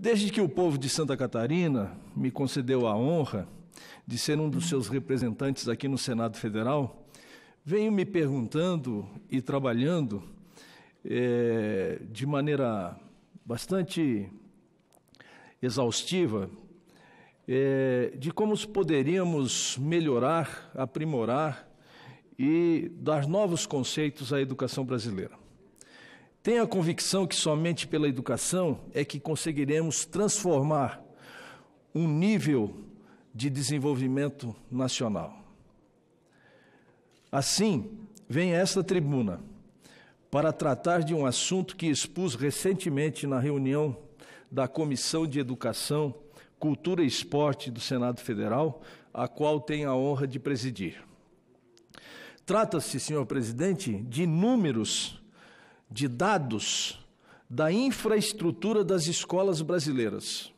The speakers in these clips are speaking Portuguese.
Desde que o povo de Santa Catarina me concedeu a honra de ser um dos seus representantes aqui no Senado Federal, venho me perguntando e trabalhando de maneira bastante exaustiva de como poderíamos melhorar, aprimorar e dar novos conceitos à educação brasileira. Tenho a convicção que somente pela educação é que conseguiremos transformar um nível de desenvolvimento nacional. Assim, venho a esta tribuna para tratar de um assunto que expus recentemente na reunião da Comissão de Educação, Cultura e Esporte do Senado Federal, a qual tenho a honra de presidir. Trata-se, senhor presidente, de números, de dados da infraestrutura das escolas brasileiras.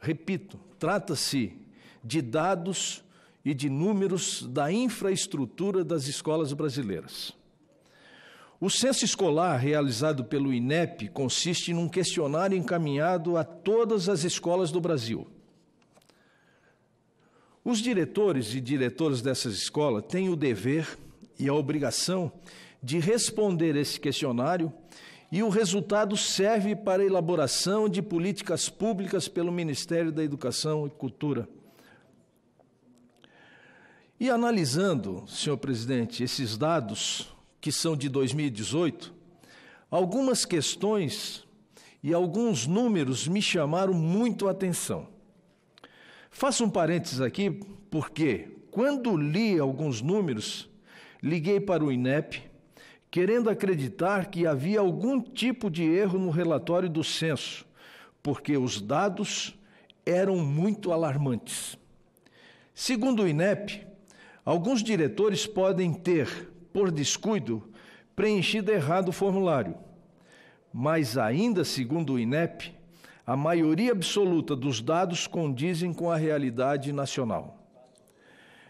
Repito, trata-se de dados e de números da infraestrutura das escolas brasileiras. O censo escolar realizado pelo INEP consiste num questionário encaminhado a todas as escolas do Brasil. Os diretores e diretoras dessas escolas têm o dever e a obrigação de responder esse questionário e o resultado serve para a elaboração de políticas públicas pelo Ministério da Educação e Cultura. E analisando, senhor presidente, esses dados que são de 2018, algumas questões e alguns números me chamaram muito a atenção. Faço um parênteses aqui, porque quando li alguns números, liguei para o INEP, querendo acreditar que havia algum tipo de erro no relatório do censo, porque os dados eram muito alarmantes. Segundo o INEP, alguns diretores podem ter, por descuido, preenchido errado o formulário, mas ainda, segundo o INEP, a maioria absoluta dos dados condizem com a realidade nacional.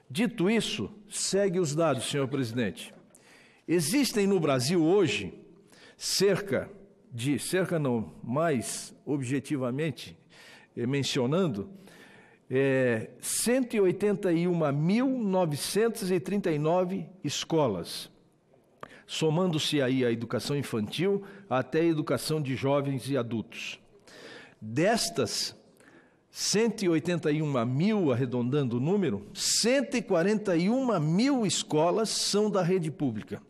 Dito isso, segue os dados, senhor presidente. Existem no Brasil hoje mais objetivamente mencionando, 181.939 escolas, somando-se aí a educação infantil até a educação de jovens e adultos. Destas 181 mil, arredondando o número, 141 mil escolas são da rede pública.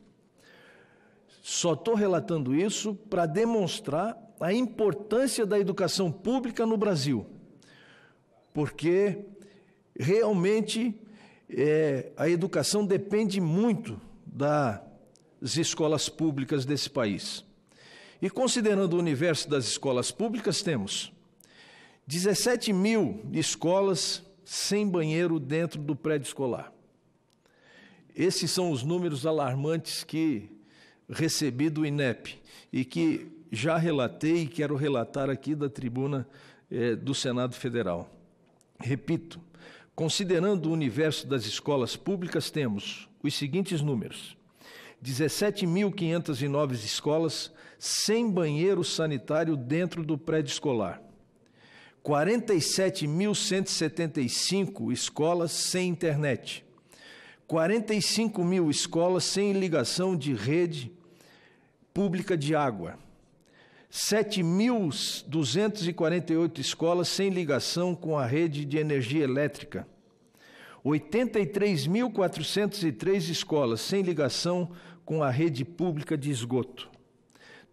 Só estou relatando isso para demonstrar a importância da educação pública no Brasil, porque realmente a educação depende muito das escolas públicas desse país. E considerando o universo das escolas públicas, temos 17 mil escolas sem banheiro dentro do prédio escolar. Esses são os números alarmantes que recebi do INEP e que já relatei e quero relatar aqui da tribuna do Senado Federal. Repito, considerando o universo das escolas públicas, temos os seguintes números: 17.509 escolas sem banheiro sanitário dentro do prédio escolar, 47.175 escolas sem internet, 45 mil escolas sem ligação de rede pública de água, 7.248 escolas sem ligação com a rede de energia elétrica, 83.403 escolas sem ligação com a rede pública de esgoto,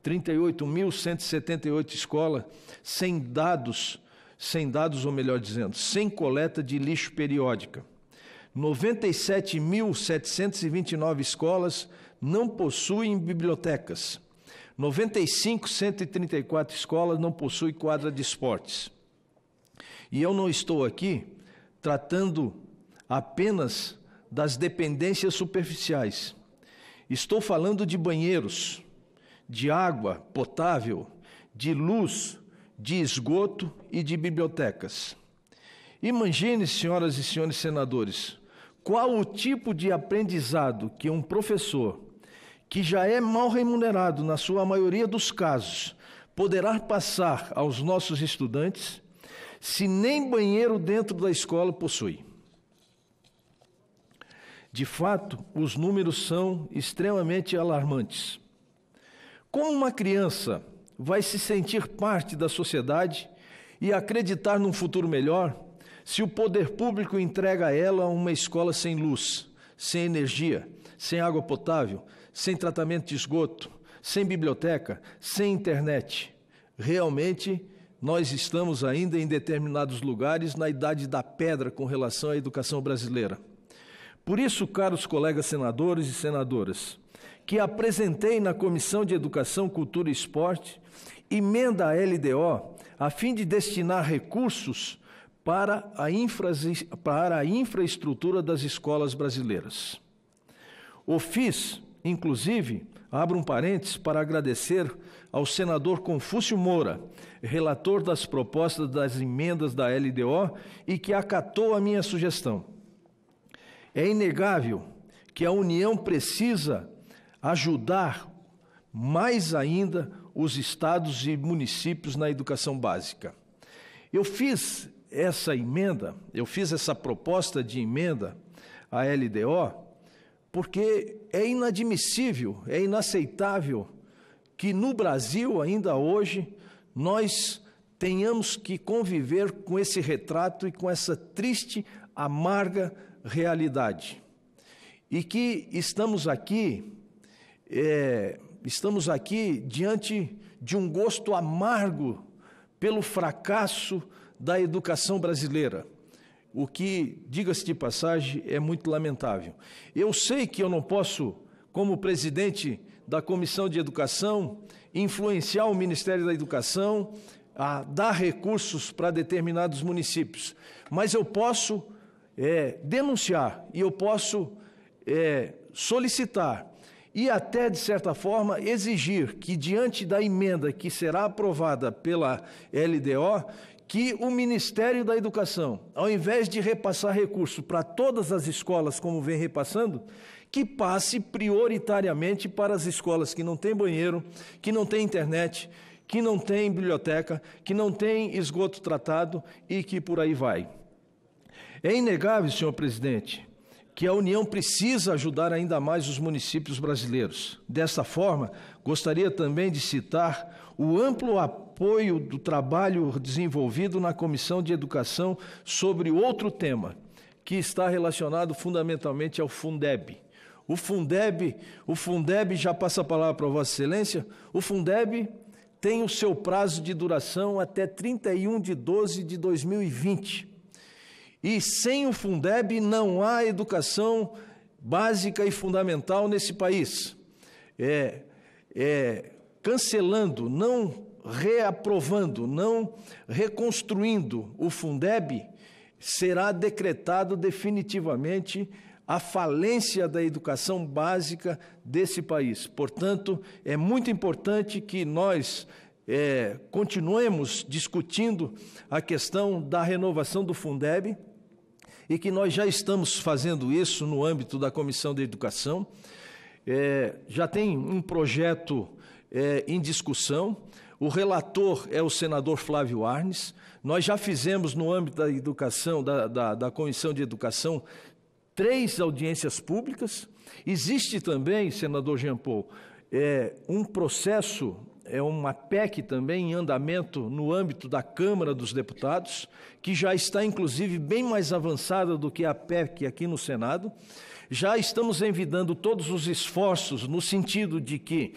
38.178 escolas sem dados, ou melhor dizendo, sem coleta de lixo periódica, 97.729 escolas não possuem bibliotecas, 95.134 escolas não possuem quadra de esportes. E eu não estou aqui tratando apenas das dependências superficiais. Estou falando de banheiros, de água potável, de luz, de esgoto e de bibliotecas. Imagine, senhoras e senhores senadores, qual o tipo de aprendizado que um professor, que já é mal remunerado na sua maioria dos casos, poderá passar aos nossos estudantes se nem banheiro dentro da escola possui? De fato, os números são extremamente alarmantes. Como uma criança vai se sentir parte da sociedade e acreditar num futuro melhor se o poder público entrega a ela uma escola sem luz, sem energia, sem água potável, sem tratamento de esgoto, sem biblioteca, sem internet? Realmente, nós estamos ainda em determinados lugares na idade da pedra com relação à educação brasileira. Por isso, caros colegas senadores e senadoras, que apresentei na Comissão de Educação, Cultura e Esporte emenda à LDO a fim de destinar recursos para a infraestrutura das escolas brasileiras. O fiz, inclusive, abro um parênteses para agradecer ao senador Confúcio Moura, relator das propostas das emendas da LDO e que acatou a minha sugestão. É inegável que a União precisa ajudar mais ainda os estados e municípios na educação básica. Eu fiz essa proposta de emenda à LDO, porque é inadmissível, é inaceitável que no Brasil, ainda hoje, nós tenhamos que conviver com esse retrato e com essa triste, amarga realidade. E que estamos aqui diante de um gosto amargo pelo fracasso da educação brasileira, o que, diga-se de passagem, é muito lamentável. Eu sei que eu não posso, como presidente da Comissão de Educação, influenciar o Ministério da Educação a dar recursos para determinados municípios, mas eu posso denunciar e eu posso solicitar e até, de certa forma, exigir que, diante da emenda que será aprovada pela LDO, que o Ministério da Educação, ao invés de repassar recursos para todas as escolas, como vem repassando, que passe prioritariamente para as escolas que não têm banheiro, que não têm internet, que não têm biblioteca, que não têm esgoto tratado e que por aí vai. É inegável, senhor presidente, que a União precisa ajudar ainda mais os municípios brasileiros. Dessa forma, gostaria também de citar o amplo apoio do trabalho desenvolvido na Comissão de Educação sobre outro tema, que está relacionado fundamentalmente ao Fundeb. O Fundeb, já passa a palavra para Vossa Excelência, o Fundeb tem o seu prazo de duração até 31 de 12 de 2020. E sem o Fundeb não há educação básica e fundamental nesse país. Cancelando, não reaprovando, não reconstruindo o Fundeb, será decretado definitivamente a falência da educação básica desse país. Portanto, é muito importante que nós continuemos discutindo a questão da renovação do Fundeb e que nós já estamos fazendo isso no âmbito da Comissão de Educação. Já tem um projeto em discussão, o relator é o senador Flávio Arnes. Nós já fizemos no âmbito da educação, da Comissão de Educação, 3 audiências públicas. Existe também, senador Jean Paul, um processo, uma PEC também em andamento no âmbito da Câmara dos Deputados, que já está, inclusive, bem mais avançada do que a PEC aqui no Senado. Já estamos envidando todos os esforços no sentido de que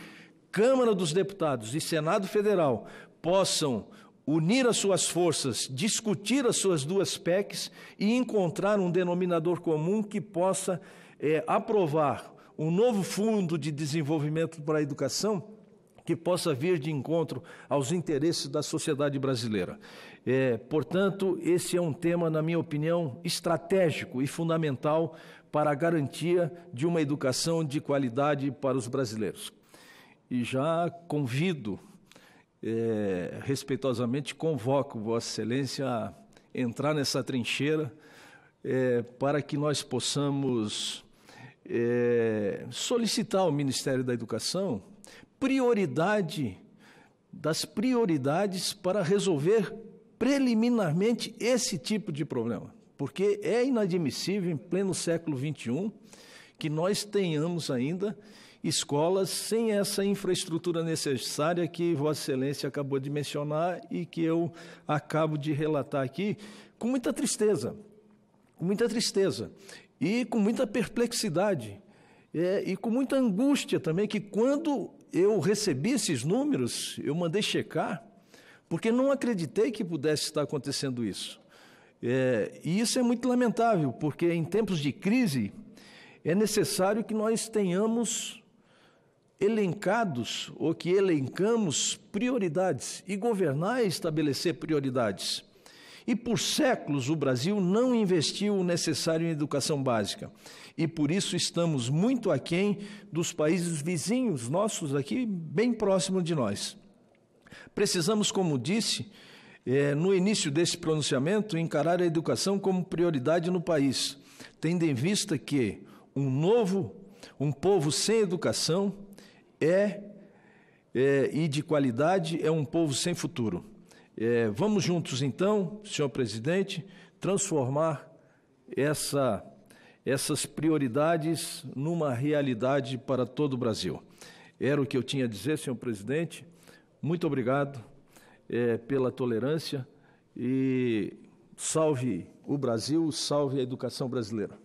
Câmara dos Deputados e Senado Federal possam unir as suas forças, discutir as suas 2 PECs e encontrar um denominador comum que possa aprovar um novo fundo de desenvolvimento para a educação que possa vir de encontro aos interesses da sociedade brasileira. Portanto, esse é um tema, na minha opinião, estratégico e fundamental para a garantia de uma educação de qualidade para os brasileiros. E já convido, respeitosamente, convoco Vossa Excelência a entrar nessa trincheira para que nós possamos solicitar ao Ministério da Educação prioridade das prioridades para resolver preliminarmente esse tipo de problema, porque é inadmissível, em pleno século XXI, que nós tenhamos ainda escolas sem essa infraestrutura necessária que Vossa Excelência acabou de mencionar e que eu acabo de relatar aqui com muita tristeza e com muita perplexidade e com muita angústia também, que quando eu recebi esses números, eu mandei checar, porque não acreditei que pudesse estar acontecendo isso. E isso é muito lamentável, porque em tempos de crise é necessário que nós tenhamos elencados ou que elencamos prioridades, e governar é estabelecer prioridades. E por séculos o Brasil não investiu o necessário em educação básica, e por isso estamos muito aquém dos países vizinhos nossos aqui, bem próximo de nós. Precisamos, como disse, no início desse pronunciamento, encarar a educação como prioridade no país, tendo em vista que um povo sem educação e de qualidade é um povo sem futuro. Vamos juntos, então, senhor presidente, transformar essas prioridades numa realidade para todo o Brasil. Era o que eu tinha a dizer, senhor presidente. Muito obrigado pela tolerância e salve o Brasil, salve a educação brasileira.